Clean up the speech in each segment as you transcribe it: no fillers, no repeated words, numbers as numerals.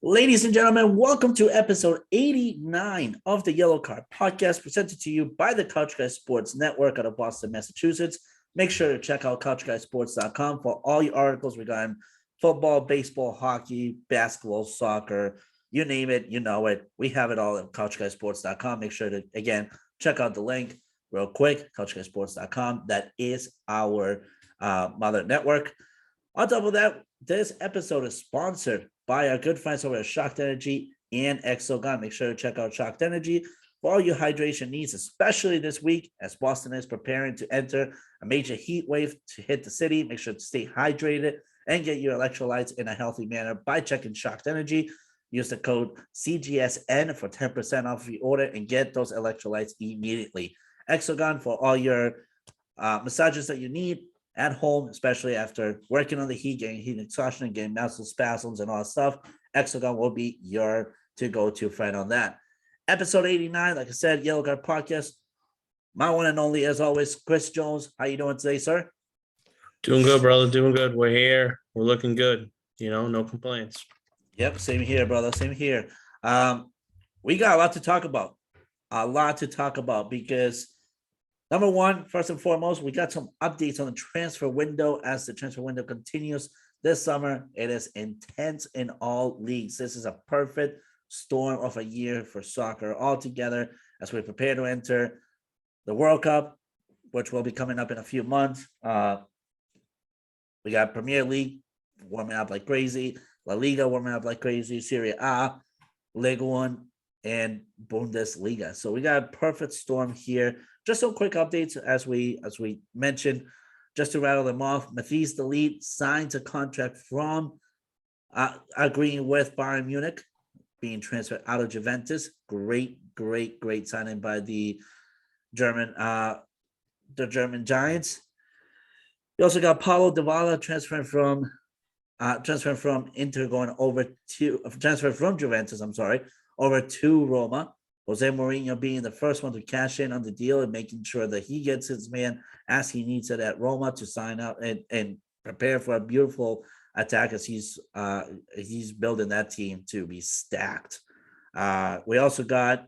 Ladies and gentlemen, welcome to episode 89 of the Yellowcard podcast, presented to you by the Couch Guy Sports Network out of Boston, Massachusetts. Make sure to check out couchguysports.com for all your articles regarding football, baseball, hockey, basketball, soccer, you name it, you know it. We have it all at couchguysports.com. Make sure to, again, check out the link real quick, couchguysports.com. That is our mother network. On top of that, this episode is sponsored by our good friends over at Shocked Energy and Exogun. Make sure to check out Shocked Energy for all your hydration needs, especially this week as Boston is preparing to enter a major heat wave to hit the city. Make sure to stay hydrated and get your electrolytes in a healthy manner by checking Shocked Energy. Use the code CGSN for 10% off your order and get those electrolytes immediately. Exogun for all your massages that you need at home, especially after working on the heat, getting heat exhaustion, getting muscle spasms and all that stuff. Exogun will be your to-go-to friend on that. Episode 89, like I said, Yellowcard Podcast. My one and only, as always, Chris Jones. How you doing today, sir? Doing good, brother. Doing good. We're here. We're looking good. No complaints. Yep, same here, brother. Same here. We got a lot to talk about. Because number one, first and foremost, we got some updates on the transfer window as the transfer window continues this summer. It is intense in all leagues. This is a perfect storm of a year for soccer altogether as we prepare to enter the World Cup, which will be coming up in a few months. We got Premier League warming up like crazy, La Liga warming up like crazy, Serie A, Liga 1, and Bundesliga. So we got a perfect storm here. Just some quick updates as we mentioned, just to rattle them off. Matthijs de Ligt signs a contract from agreeing with Bayern Munich, being transferred out of Juventus. Great signing by the German Giants. We also got Paulo Dybala transferring from Inter, transferring from Juventus. Over to Roma. Jose Mourinho being the first one to cash in on the deal and making sure that he gets his man as he needs it at Roma to sign up and prepare for a beautiful attack as he's building that team to be stacked. We also got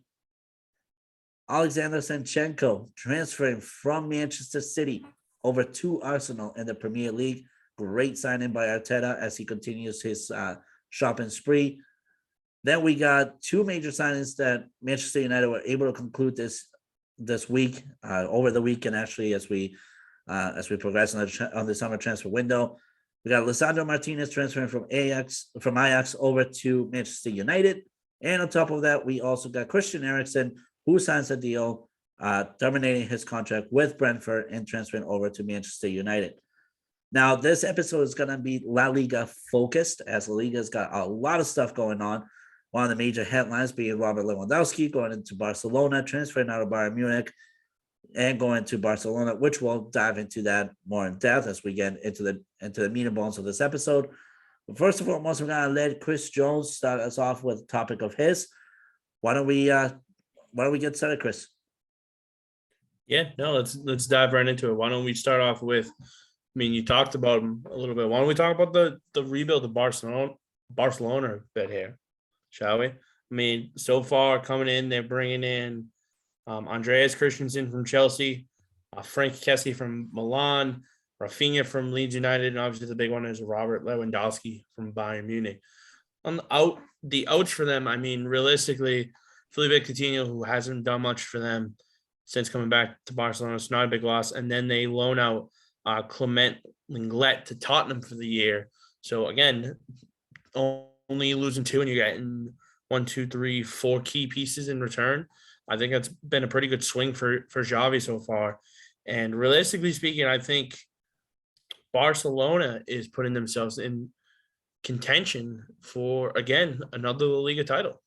Alexander Zinchenko transferring from Manchester City over to Arsenal in the Premier League. Great signing by Arteta as he continues his shopping spree. Then we got two major signings that Manchester United were able to conclude this week, over the weekend, actually, as we progress on the summer transfer window. We got Lisandro Martinez transferring from Ajax over to Manchester United. And on top of that, we also got Christian Eriksen, who signs a deal, terminating his contract with Brentford and transferring over to Manchester United. Now, this episode is going to be La Liga focused, as La Liga's got a lot of stuff going on. One of the major headlines being Robert Lewandowski going into Barcelona, transferring out of Bayern Munich, and going to Barcelona, which we'll dive into that more in depth as we get into the meat and bones of this episode. But first and foremost, we're going to let Chris Jones start us off with a topic of his. Why don't we get started, Chris? Yeah, no, let's dive right into it. Why don't we start off with, you talked about him a little bit. Why don't we talk about the rebuild of Barcelona a bit here, shall we? So far coming in, they're bringing in Andreas Christensen from Chelsea, Frank Kessie from Milan, Rafinha from Leeds United, and obviously the big one is Robert Lewandowski from Bayern Munich. On the outs for them, realistically, Felipe Coutinho, who hasn't done much for them since coming back to Barcelona, it's not a big loss. And then they loan out Clement Lenglet to Tottenham for the year. So again, only losing two and you're getting 1, 2, 3, 4 key pieces in return. I think that's been a pretty good swing for Xavi so far. And realistically speaking, I think Barcelona is putting themselves in contention for, again, another La Liga title.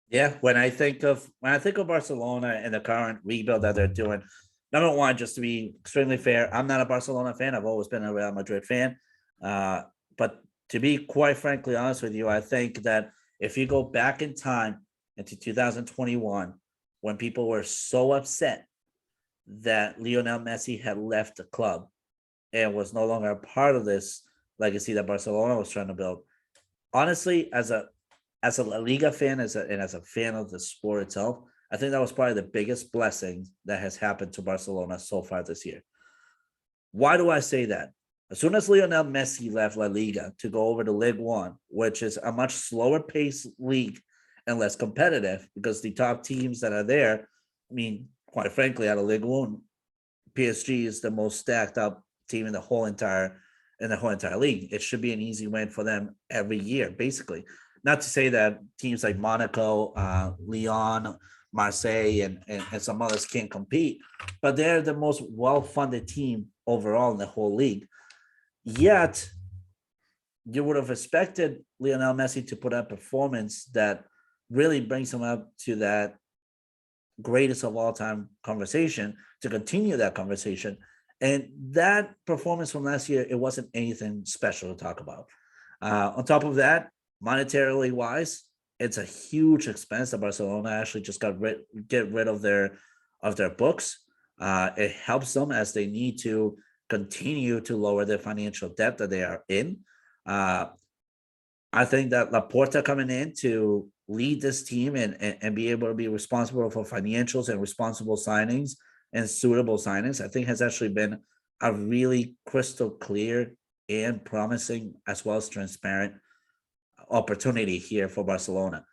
Yeah, when I think of Barcelona and the current rebuild that they're doing, number one, just to be extremely fair, I'm not a Barcelona fan. I've always been a Real Madrid fan. But to be quite frankly honest with you, I think that if you go back in time into 2021, when people were so upset that Lionel Messi had left the club and was no longer a part of this legacy that Barcelona was trying to build, honestly, as a La Liga fan, as a fan of the sport itself, I think that was probably the biggest blessing that has happened to Barcelona so far this year. Why do I say that? As soon as Lionel Messi left La Liga to go over to Ligue 1, which is a much slower paced league and less competitive because the top teams that are there, I mean, quite frankly, out of Ligue 1, PSG is the most stacked up team in the whole entire league. It should be an easy win for them every year, basically. Not to say that teams like Monaco, Lyon, Marseille, and some others can't compete, but they're the most well-funded team overall in the whole league. Yet, you would have expected Lionel Messi to put up a performance that really brings him up to that greatest of all time conversation, to continue that conversation. And that performance from last year, it wasn't anything special to talk about. On top of that, monetarily wise, it's a huge expense that Barcelona actually just get rid of their books. It helps them as they need to continue to lower their financial debt that they are in. I think that Laporta coming in to lead this team and be able to be responsible for financials and responsible signings and suitable signings, I think has actually been a really crystal clear and promising as well as transparent opportunity here for Barcelona.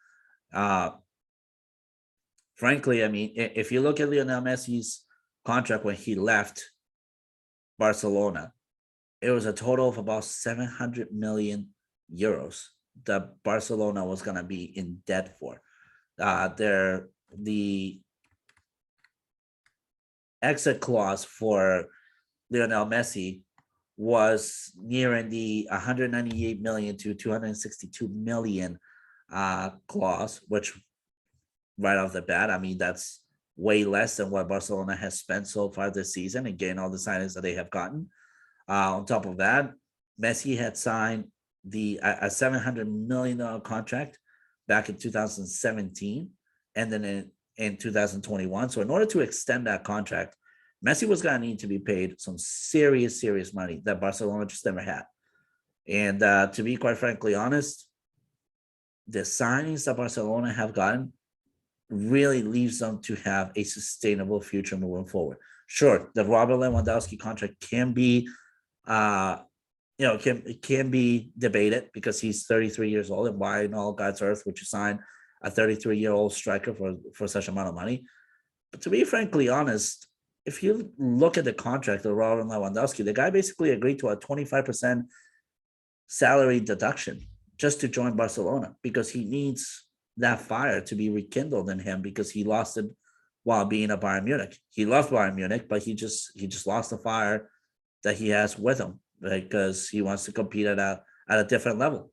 Frankly, I mean, if you look at Lionel Messi's contract when he left Barcelona, it was a total of about 700 million euros that Barcelona was going to be in debt for. The exit clause for Lionel Messi was nearing the 198 million to 262 million clause, which right off the bat, I mean, that's way less than what Barcelona has spent so far this season, and getting all the signings that they have gotten. On top of that, Messi had signed a $700 million contract back in 2017, and then in 2021. So in order to extend that contract, Messi was going to need to be paid some serious money that Barcelona just never had. And to be quite frankly honest, the signings that Barcelona have gotten really leaves them to have a sustainable future moving forward. Sure, the Robert Lewandowski contract can be can be debated because he's 33 years old, and why in all God's earth would you sign a 33-year-old striker for such amount of money? But to be frankly honest, if you look at the contract of Robert Lewandowski, the guy basically agreed to a 25% salary deduction just to join Barcelona because he needs that fire to be rekindled in him because he lost it while being at Bayern Munich. He loved Bayern Munich, but he just lost the fire that he has with him because he wants to compete at a different level.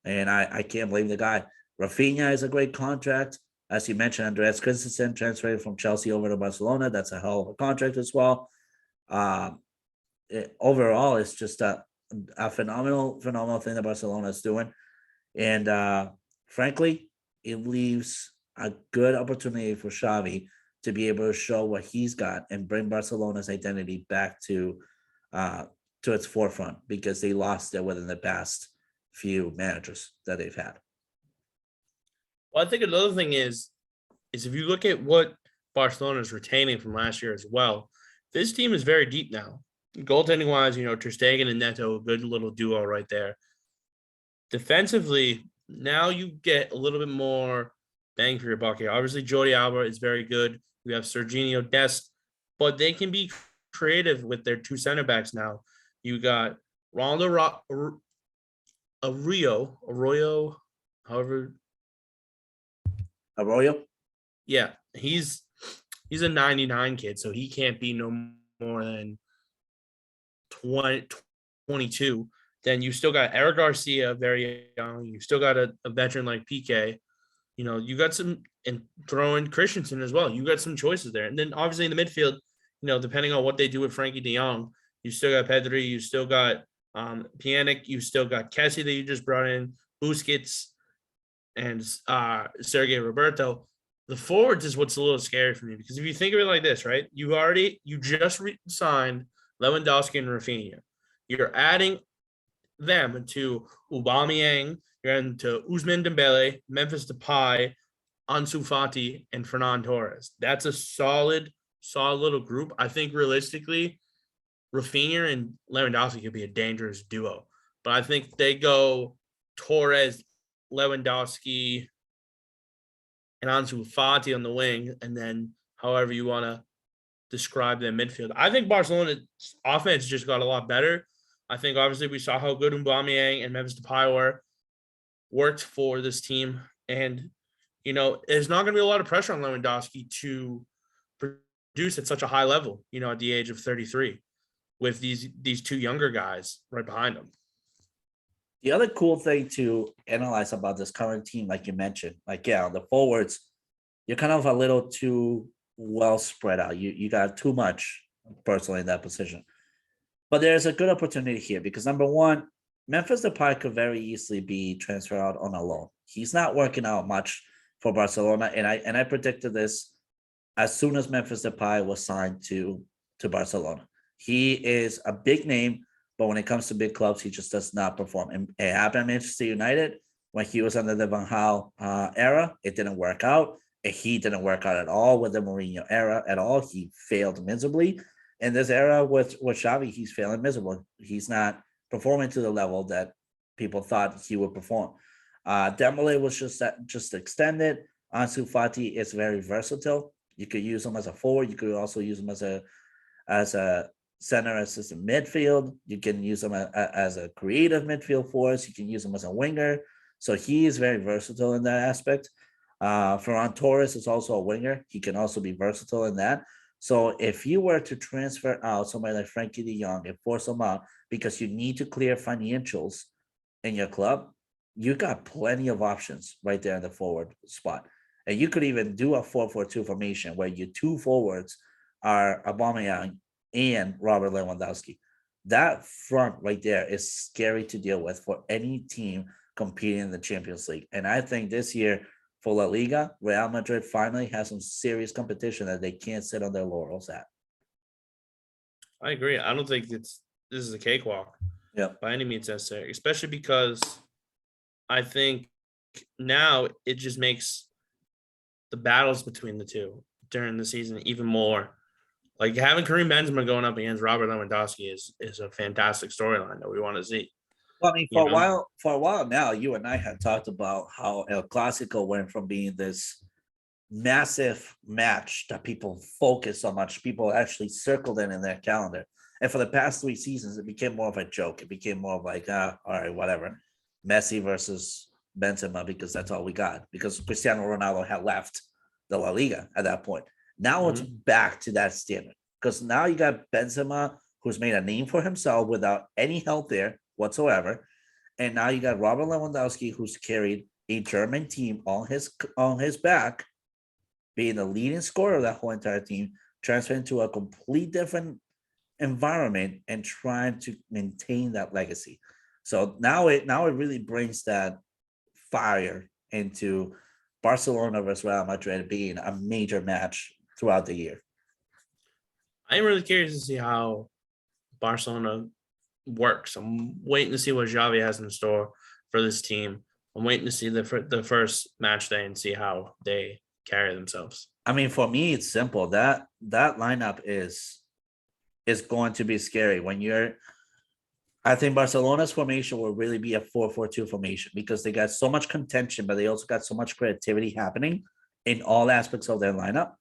And I can't blame the guy. Rafinha is a great contract. As you mentioned, Andreas Christensen transferred from Chelsea over to Barcelona. That's a hell of a contract as well. Overall, it's just a phenomenal thing that Barcelona is doing. And frankly, it leaves a good opportunity for Xavi to be able to show what he's got and bring Barcelona's identity back to its forefront because they lost it within the past few managers that they've had. Well, I think another thing is if you look at what Barcelona is retaining from last year as well, this team is very deep now. Goaltending wise, Ter Stegen and Neto, a good little duo right there. Defensively, now you get a little bit more bang for your buck here. Obviously, Jordi Alba is very good. We have Serginho Dest, but they can be creative with their two center backs now. You got Ronaldo Arroyo, however. Arroyo? Yeah, he's a 99 kid, so he can't be no more than 22. Then you still got Eric Garcia, very young. You still got a veteran like PK. You got some, and throw in Christensen as well. You got some choices there. And then obviously in the midfield, depending on what they do with Frankie de Jong, you still got Pedri, you still got Pjanic, you still got Kessie that you just brought in, Busquets, and Sergei Roberto. The forwards is what's a little scary for me because if you think of it like this, right? You just signed Lewandowski and Rafinha. You're adding them to Aubameyang You're into Ousmane Dembele, Memphis Depay, Ansu Fati, and Fernan Torres. That's a solid little group. I think realistically, Rafinha and Lewandowski could be a dangerous duo. But I think they go Torres, Lewandowski, and Ansu Fati on the wing, and then however you want to describe their midfield. I think Barcelona's offense just got a lot better. I think obviously we saw how good Aubameyang and Memphis Depay worked for this team, and there's not going to be a lot of pressure on Lewandowski to produce at such a high level. At the age of 33, with these two younger guys right behind him. The other cool thing to analyze about this current team, like you mentioned, the forwards, you're kind of a little too well spread out. You got too much personally in that position. But there's a good opportunity here because number one, Memphis Depay could very easily be transferred out on a loan. He's not working out much for Barcelona, and I predicted this as soon as Memphis Depay was signed to Barcelona. He is a big name, but when it comes to big clubs, he just does not perform. And it happened at Manchester United when he was under the Van Gaal era. It didn't work out. And he didn't work out at all with the Mourinho era at all. He failed miserably. In this era with Xavi, he's failing miserable. He's not performing to the level that people thought he would perform. Dembele was just extended. Ansu Fati is very versatile. You could use him as a forward. You could also use him as a center assistant midfield. You can use him as a creative midfield force. You can use him as a winger. So he is very versatile in that aspect. Ferran Torres is also a winger. He can also be versatile in that. So if you were to transfer out somebody like Frankie de Jong and force him out because you need to clear financials in your club, you got plenty of options right there in the forward spot. And you could even do a 4-4-2 formation where your two forwards are Aubameyang and Robert Lewandowski. That front right there is scary to deal with for any team competing in the Champions League. And I think this year for La Liga, Real Madrid finally has some serious competition that they can't sit on their laurels at. I agree. I don't think this is a cakewalk by any means necessary, especially because I think now it just makes the battles between the two during the season even more. Like having Karim Benzema going up against Robert Lewandowski is a fantastic storyline that we want to see. Well, I mean, for a while now, you and I had talked about how El Clasico went from being this massive match that people focus so much, people actually circled in their calendar. And for the past 3 seasons, it became more of a joke. It became more of like, all right, whatever. Messi versus Benzema, because that's all we got. Because Cristiano Ronaldo had left the La Liga at that point. Now it's back to that standard. Because now you got Benzema, who's made a name for himself without any help there whatsoever. And now you got Robert Lewandowski, who's carried a German team on his back, being the leading scorer of that whole entire team, transferring to a complete different environment and trying to maintain that legacy. So now it really brings that fire into Barcelona versus Real Madrid being a major match throughout the year. I'm really curious to see how Barcelona works. I'm waiting to see what Xavi has in store for this team. I'm waiting to see the first match day and see how they carry themselves. I mean, for me, it's simple. That lineup is going to be scary I think Barcelona's formation will really be a 4-4-2 formation because they got so much contention, but they also got so much creativity happening in all aspects of their lineup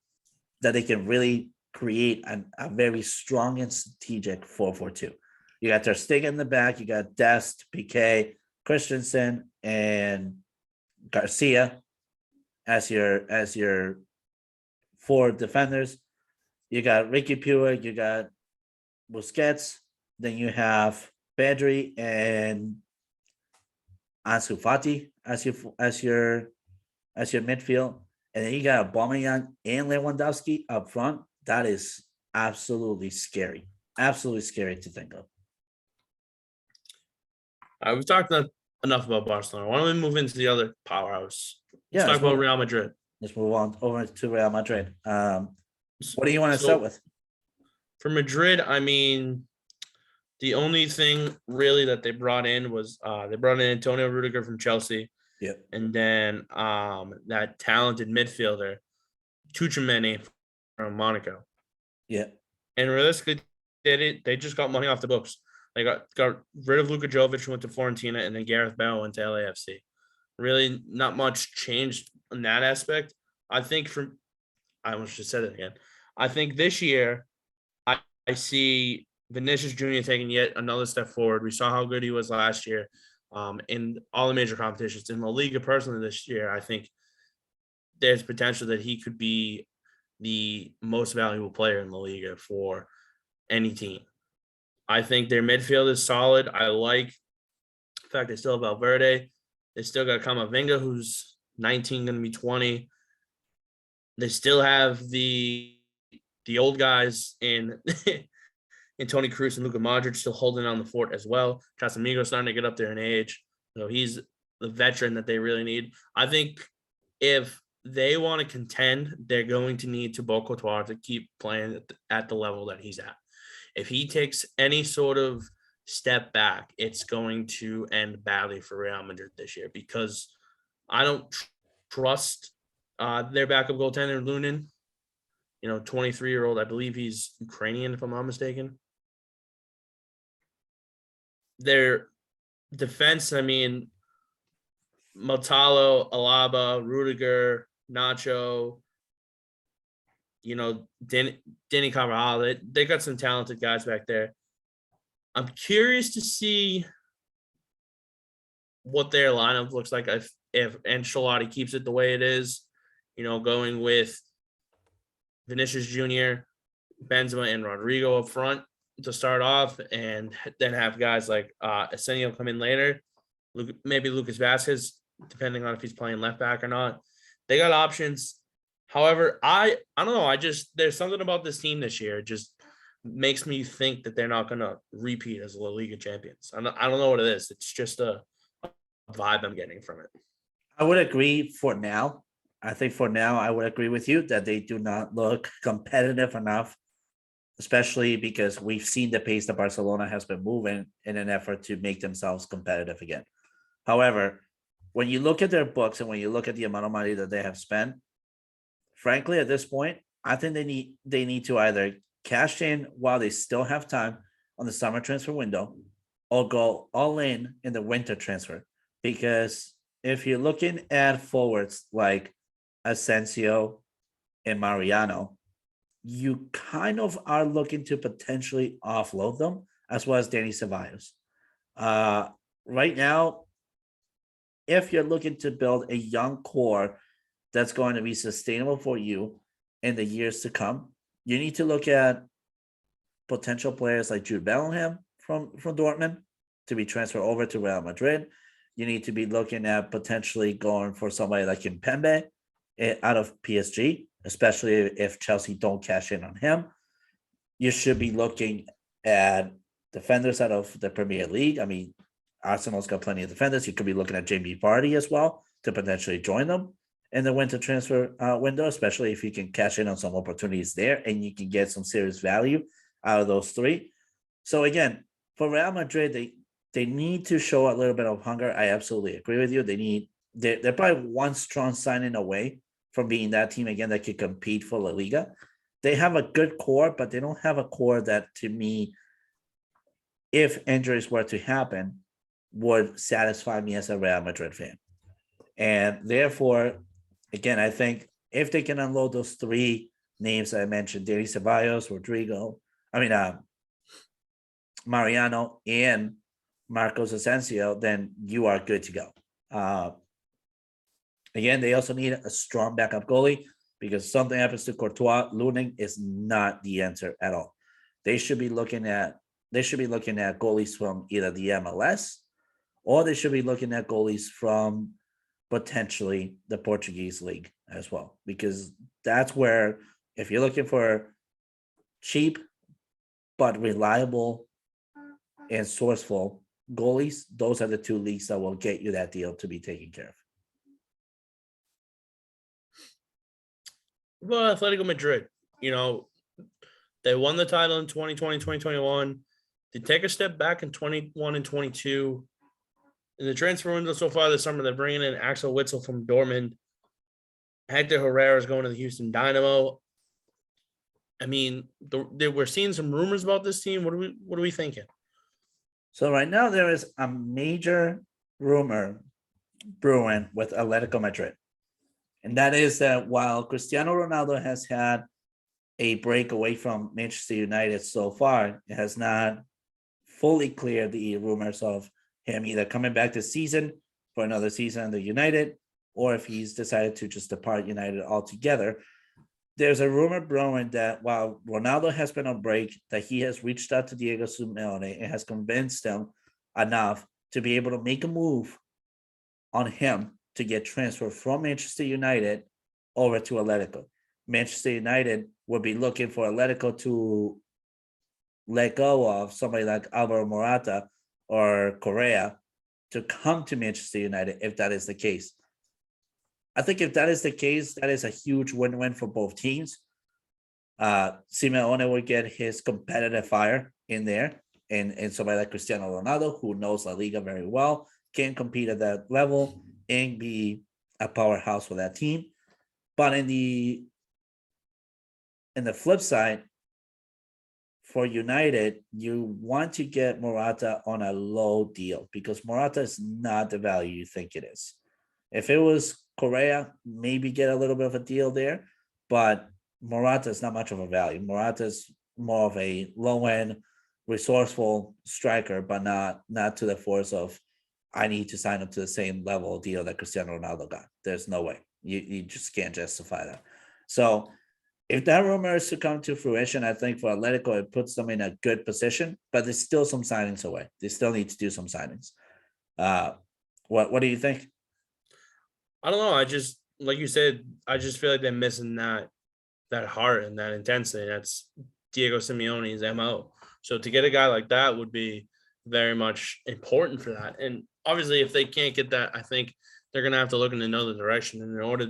that they can really create a very strong and strategic 4-4-2. You got Ter Stegen in the back, you got Dest, Piqué, Christensen, and Garcia as your 4 defenders. You got Ricky Puig, you got Busquets, then you have Pedri and Ansu Fati as your midfield, and then you got Aubameyang and Lewandowski up front. That is absolutely scary to think of. We've talked enough about Barcelona. Why don't we move into the other powerhouse? Let's talk about Real Madrid. Let's move on over to Real Madrid. What do you want to start with? For Madrid, I mean, The only thing really that they brought in was they brought in Antonio Rudiger from Chelsea, Yep. and then that talented midfielder, Tuchemene from Monaco. Yeah. And realistically, they just got money off the books. They got rid of Luka Jovic, who went to Fiorentina, and then Gareth Bale went to LAFC. Really, not much changed in that aspect. I think I almost just said it again. I think this year, I see Vinicius Jr. taking yet another step forward. We saw how good he was last year in all the major competitions. In La Liga, personally, this year, I think there's potential that he could be the most valuable player in La Liga for any team. I think their midfield is solid. I like the fact they still have Valverde. They still got Kamavinga, who's 19, going to be 20. They still have the old guys in Toni Kroos and Luka Modric still holding on the fort as well. Casemiro starting to get up there in age. So he's the veteran that they really need. I think if they want to contend, they're going to need Thibaut Courtois to keep playing at the level that he's at. If he takes any sort of step back, it's going to end badly for Real Madrid this year because I don't trust their backup goaltender, Lunin. 23-year-old. I believe he's Ukrainian, if I'm not mistaken. Their defense, Matalo, Alaba, Rudiger, Nacho, Denny Carvajal. They got some talented guys back there. I'm curious to see what their lineup looks like if Ancelotti keeps it the way it is, going with Vinicius Jr., Benzema, and Rodrigo up front to start off, and then have guys like Arsenio come in later. Maybe Lucas Vazquez, depending on if he's playing left back or not. They got options. However, I don't know. There's something about this team this year. It just makes me think that they're not going to repeat as La Liga champions. I don't know what it is. It's just a vibe I'm getting from it. I would agree for now. I think for now, I would agree with you that they do not look competitive enough, especially because we've seen the pace that Barcelona has been moving in an effort to make themselves competitive again. However, when you look at their books and when you look at the amount of money that they have spent, frankly, at this point, I think they need to either cash in while they still have time on the summer transfer window or go all in the winter transfer. Because if you're looking at forwards like Asensio and Mariano, you kind of are looking to potentially offload them as well as Dani Ceballos. Right now, if you're looking to build a young core that's going to be sustainable for you in the years to come, you need to look at potential players like Jude Bellingham from Dortmund to be transferred over to Real Madrid. You need to be looking at potentially going for somebody like Kimpembe out of PSG, especially if Chelsea don't cash in on him. You should be looking at defenders out of the Premier League. Arsenal's got plenty of defenders. You could be looking at Jamie Vardy as well to potentially join them in the winter transfer window, especially if you can cash in on some opportunities there and you can get some serious value out of those three. So again, for Real Madrid, they need to show a little bit of hunger. I absolutely agree with you. They're probably one strong signing away from being that team again that could compete for La Liga. They have a good core, but they don't have a core that, to me, if injuries were to happen, would satisfy me as a Real Madrid fan. And therefore, again, I think if they can unload those three names that I mentioned, Dani Ceballos, Mariano, and Marcos Asensio, then you are good to go. Again, they also need a strong backup goalie because something happens to Courtois. Lunin is not the answer at all. They should be looking at goalies from either the MLS or they should be looking at goalies from potentially the Portuguese league as well, because that's where, if you're looking for cheap but reliable and sourceful goalies, those are the two leagues that will get you that deal to be taken care of. Well, Atletico Madrid, they won the title in 2020, 2021. They take a step back in 21 and 22. In the transfer window so far this summer, they're bringing in Axel Witsel from Dortmund. Hector Herrera is going to the Houston Dynamo. I mean, we're seeing some rumors about this team. What are we thinking? So right now there is a major rumor brewing with Atletico Madrid. And that is that while Cristiano Ronaldo has had a break away from Manchester United so far, it has not fully cleared the rumors of him either coming back this season for another season under United, or if he's decided to just depart United altogether. There's a rumor brewing that while Ronaldo has been on break, that he has reached out to Diego Simeone and has convinced him enough to be able to make a move on him to get transferred from Manchester United over to Atletico. Manchester United would be looking for Atletico to let go of somebody like Alvaro Morata or Correa to come to Manchester United if that is the case. I think if that is the case, that is a huge win-win for both teams. Simeone would get his competitive fire in there, and somebody like Cristiano Ronaldo, who knows La Liga very well, can compete at that level and be a powerhouse for that team. But in the flip side, for United, you want to get Morata on a low deal because Morata is not the value you think it is. If it was Correa, maybe get a little bit of a deal there, but Morata is not much of a value. Morata is more of a low-end, resourceful striker, but not to the force of I need to sign up to the same level of deal that Cristiano Ronaldo got. There's no way. You just can't justify that. So if that rumor is to come to fruition, I think for Atletico, it puts them in a good position, but there's still some signings away. They still need to do some signings. What do you think? I don't know. I just, like you said, I just feel like they're missing that heart and that intensity. That's Diego Simeone's MO. So to get a guy like that would be very much important for that. And obviously, if they can't get that, I think they're going to have to look in another direction. And in order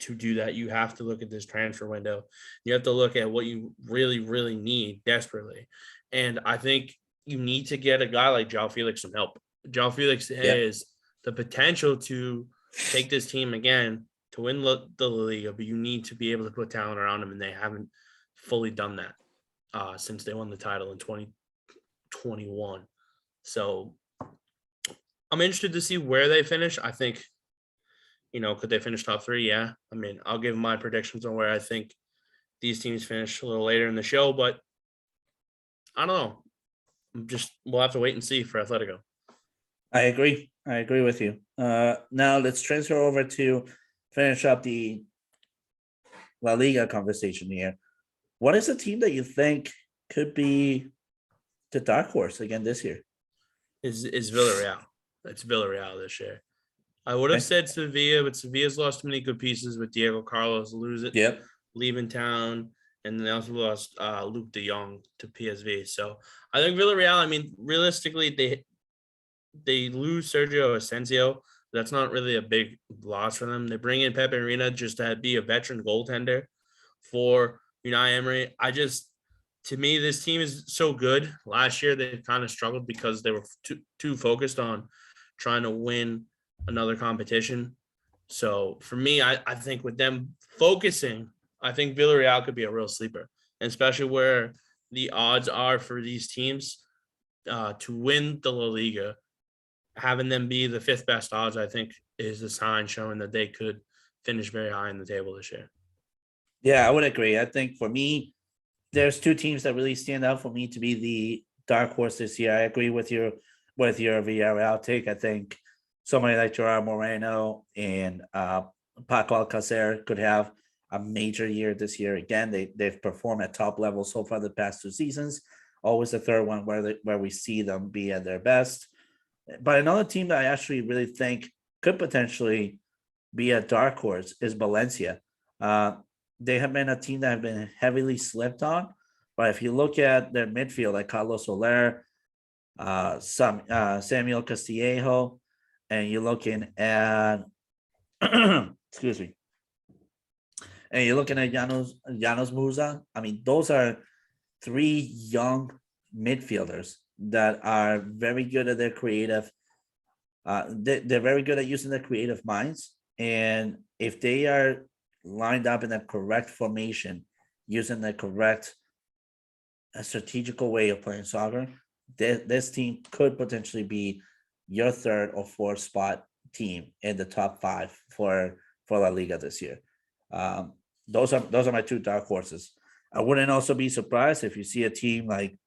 to do that, you have to look at this transfer window. You have to look at what you really, really need desperately. And I think you need to get a guy like João Felix some help. João Felix has the potential to take this team again to win the La Liga, but you need to be able to put talent around them, and they haven't fully done that since they won the title in 2021. So I'm interested to see where they finish. I think, could they finish top 3? Yeah. I mean, I'll give my predictions on where I think these teams finish a little later in the show, but I don't know. We'll have to wait and see for Atletico. I agree with you. Now let's transfer over to finish up the La Liga conversation here. What is a team that you think could be the dark horse again this year? Is Villarreal. It's Villarreal this year. I would have said Sevilla, but Sevilla's lost too many good pieces with Diego Carlos leaving town, and they also lost Luke de Jong to PSV. So I think Villarreal, I mean, realistically, they lose Sergio Asensio. That's not really a big loss for them. They bring in Pepe Reina just to be a veteran goaltender for Unai Emery. To me, this team is so good. Last year, they kind of struggled because they were too focused on trying to win another competition. So for me, I think with them focusing, I think Villarreal could be a real sleeper, and especially where the odds are for these teams to win the La Liga. Having them be the 5th best odds, I think, is a sign showing that they could finish very high in the table this year. Yeah, I would agree. I think for me, there's 2 teams that really stand out for me to be the dark horse this year. I agree with your Villarreal take. I think somebody like Gerard Moreno and Paco Alcácer could have a major year this year. Again, they've performed at top level so far the past 2 seasons. Always the third one where we see them be at their best. But another team that I actually really think could potentially be a dark horse is Valencia. They have been a team that have been heavily slept on. But if you look at their midfield, like Carlos Soler, Samuel Castillejo, and you're looking at excuse me, and you're looking at Llanos Musa. I mean, those are 3 young midfielders that are very good at their creative. They're very good at using their creative minds, and if they are lined up in the correct formation, using the correct strategical way of playing soccer, this team could potentially be your third or fourth spot team in the top five for La Liga this year. Those are my two dark horses. I wouldn't also be surprised if you see a team like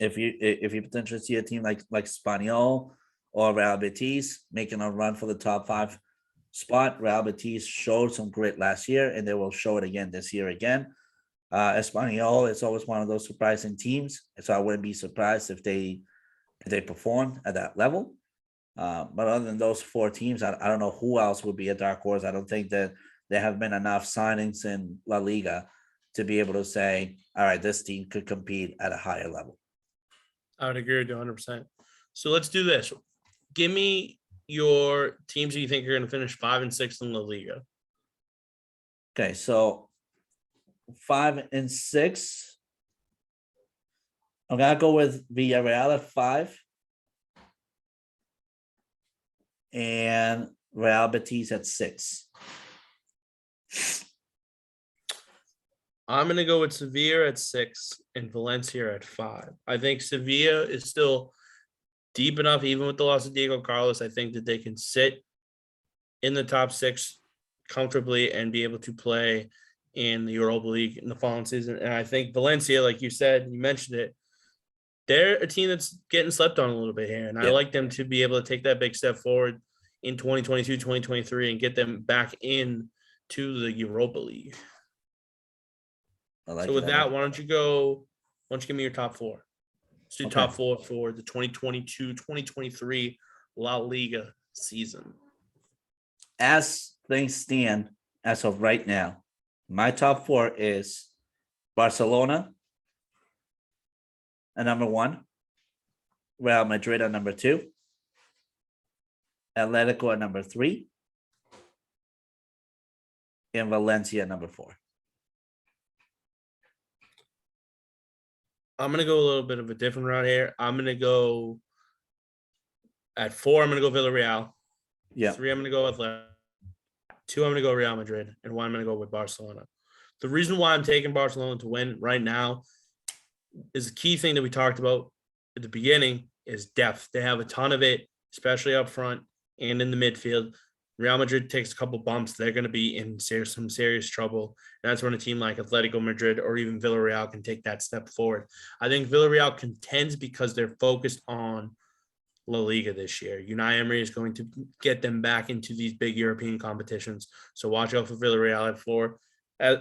if you potentially see a team like Espanyol or Real Betis making a run for the top five spot. Real Betis showed some grit last year, and they will show it again this year again. Espanyol is always one of those surprising teams, so I wouldn't be surprised if they perform at that level. But other than those four teams, I don't know who else would be a dark horse. I don't think that there have been enough signings in La Liga to be able to say, all right, this team could compete at a higher level. I would agree with you 100%. So let's do this. Give me your teams that you think are going to finish 5 and 6 in La Liga. Okay, so 5 and 6. I'm gonna go with Villarreal at 5 and Real Betis at 6. I'm going to go with Sevilla at 6 and Valencia at 5. I think Sevilla is still deep enough, even with the loss of Diego Carlos. I think that they can sit in the top 6 comfortably and be able to play in the Europa League in the following season. And I think Valencia, like you said, you mentioned it, they're a team that's getting slept on a little bit here. And I like them to be able to take that big step forward in 2022, 2023 and get them back in to the Europa League. So with that, why don't you give me your top 4? Let's do top 4 for the 2022-2023 La Liga season. As things stand as of right now, my top 4 is Barcelona at number 1, Real Madrid at number 2, Atletico at number 3, and Valencia at number 4. I'm going to go a little bit of a different route here. I'm going to go at 4, I'm going to go Villarreal. Yeah. 3, I'm going to go Atletico. 2, I'm going to go Real Madrid. And 1, I'm going to go with Barcelona. The reason why I'm taking Barcelona to win right now is the key thing that we talked about at the beginning is depth. They have a ton of it, especially up front and in the midfield. Real Madrid takes a couple bumps, they're going to be in some serious trouble. And that's when a team like Atletico Madrid or even Villarreal can take that step forward. I think Villarreal contends because they're focused on La Liga this year. Unai Emery is going to get them back into these big European competitions. So watch out for Villarreal at 4.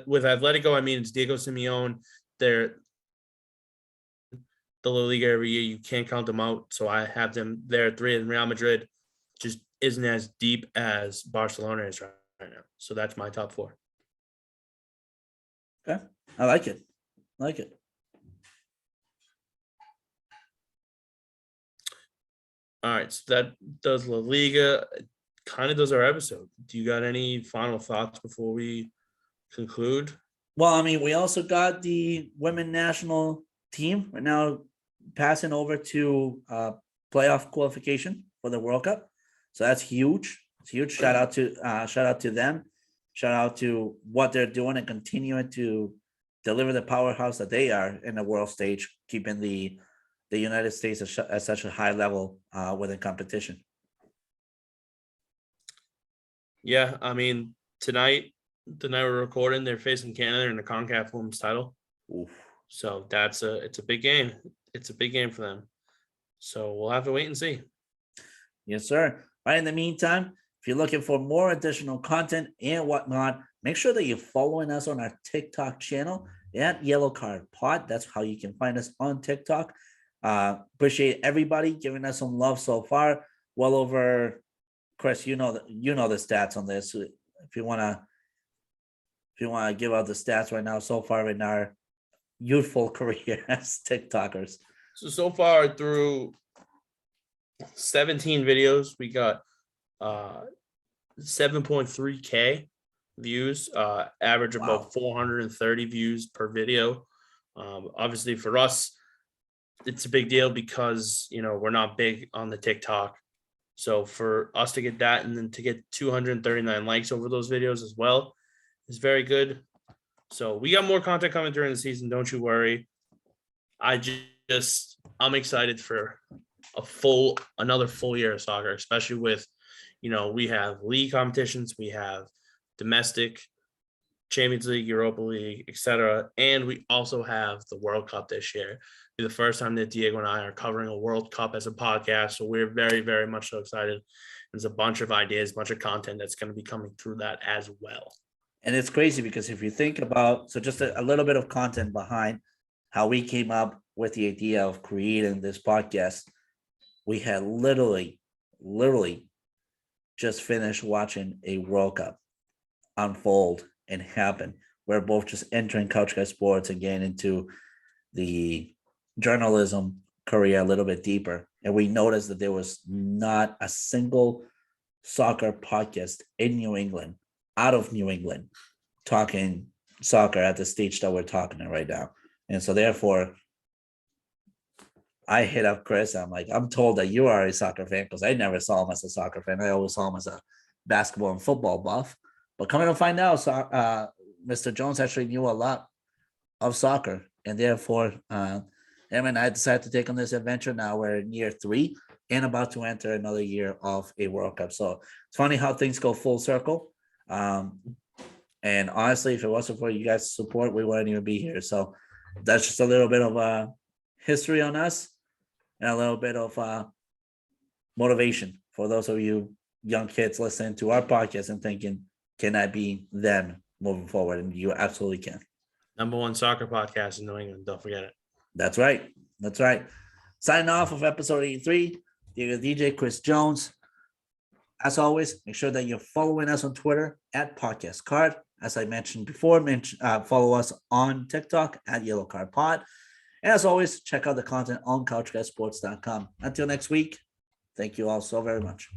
With Atletico, I mean, it's Diego Simeone. They're the La Liga every year. You can't count them out. So I have them there at 3. And Real Madrid just isn't as deep as Barcelona is right now. So that's my top 4. Okay. I like it. All right. So that does La Liga. Kind of does our episode. Do you got any final thoughts before we conclude? Well, I mean, we also got the women national team right now passing over to playoff qualification for the World Cup. So that's huge. It's huge. Shout out to them. Shout out to what they're doing and continuing to deliver the powerhouse that they are in the world stage, keeping the United States at such a high level within competition. Yeah, I mean, tonight, the night we're recording, they're facing Canada in the CONCACAF Women's title. Oof. So it's a big game. It's a big game for them. So we'll have to wait and see. Yes, sir. Right. In the meantime, if you're looking for more additional content and whatnot, make sure that you're following us on our TikTok channel at Yellowcardpod. That's how you can find us on TikTok. Appreciate everybody giving us some love so far. Well over, Chris, you know the stats on this. If you wanna give out the stats right now so far in our youthful career as TikTokers. So far through 17 videos, we got 7.3K views, average about 430 views per video. Obviously for us, it's a big deal because, we're not big on the TikTok. So for us to get that and then to get 239 likes over those videos as well is very good. So we got more content coming during the season. Don't you worry. I'm excited for another full year of soccer, especially with, we have league competitions, we have domestic, Champions League, Europa League, etc. And we also have the World Cup this year. It'll be the first time that Diego and I are covering a World Cup as a podcast. So we're very, very much so excited. There's a bunch of ideas, a bunch of content that's going to be coming through that as well. And it's crazy because if you think about, so just a little bit of content behind how we came up with the idea of creating this podcast, we had literally just finished watching a World Cup unfold and happen. We're both just entering Couch Guy Sports and getting into the journalism career a little bit deeper. And we noticed that there was not a single soccer podcast in New England, out of New England, talking soccer at the stage that we're talking at right now. And so therefore, I hit up Chris. I'm like, I'm told that you are a soccer fan because I never saw him as a soccer fan. I always saw him as a basketball and football buff. But coming to find out, Mr. Jones actually knew a lot of soccer. And therefore, him and I decided to take on this adventure. Now we're in year 3 and about to enter another year of a World Cup. So it's funny how things go full circle. And honestly, if it wasn't for you guys' support, we wouldn't even be here. So that's just a little bit of history on us and a little bit of motivation for those of you young kids listening to our podcast and thinking, can I be them moving forward? And you absolutely can. #1 soccer podcast in New England. Don't forget it. That's right. That's right. Signing off of episode 83, DJ Chris Jones. As always, make sure that you're following us on Twitter at Podcast Card. As I mentioned before, follow us on TikTok at Yellowcardpod. And as always, check out the content on CouchGuySports.com. Until next week, thank you all so very much.